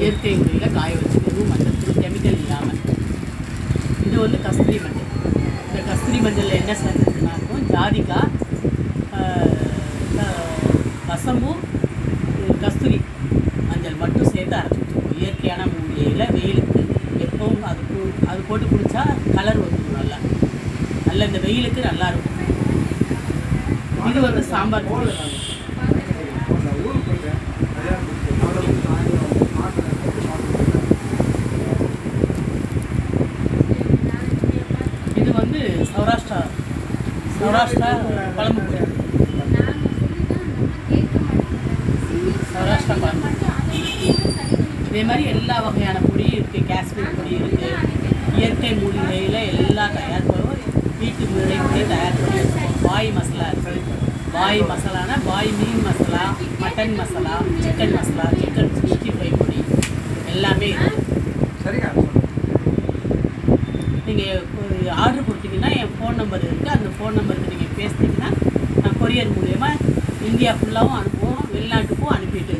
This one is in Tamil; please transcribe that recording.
இயற்கை முறையில் காய வச்சுக்கிறது மஞ்சள் கெமிக்கல் இல்லாமல். இது வந்து கஸ்தூரி மஞ்சள். இந்த கஸ்தூரி மஞ்சளில் என்ன சேர்ந்துருக்குன்னா இருக்கும் ஜாதிக்காய், வசம்பு, கஸ்தூரி மஞ்சள் மட்டும் சேர்த்து அரைச்சி வச்சுருக்கோம். இயற்கையான மூலிகையில் வெயிலுக்கு எப்பவும் அது போட்டு குடித்தா கலர் வந்துடும் நல்லா இந்த வெயிலுக்கு நல்லாயிருக்கும். இது வந்து சாம்பார் பொடி. இது வந்து சௌராஷ்டிரா குழம்பு பொடி. சௌராஷ்டிரா குழம்பு. இதே மாதிரி எல்லா வகையான பொடியும் இருக்குது. காஷ்மீர் பொடி இருக்குது. இயற்கை மூலிகையில் எல்லாம் தயார் பண்ணுவோம். வீட்டு முறைப்படி தயார் பண்ணி வச்சுருக்கோம். பாய் மசாலா இருக்குது. பாய் மசாலானா பாய் மீன் masala, mutton masala, chicken masala, chicken 65 பொடி எல்லாமே இருக்குது. நீங்கள் ஆர்டர் கொடுத்தீங்கன்னா என் ஃபோன் நம்பர் இருக்குது. அந்த ஃபோன் நம்பருக்கு நீங்கள் பேசினீங்கன்னா நான் கொரியர் மூலயமா இந்தியா ஃபுல்லாகவும் அனுப்புவோம், வெளிநாட்டுக்கும் அனுப்பிட்டு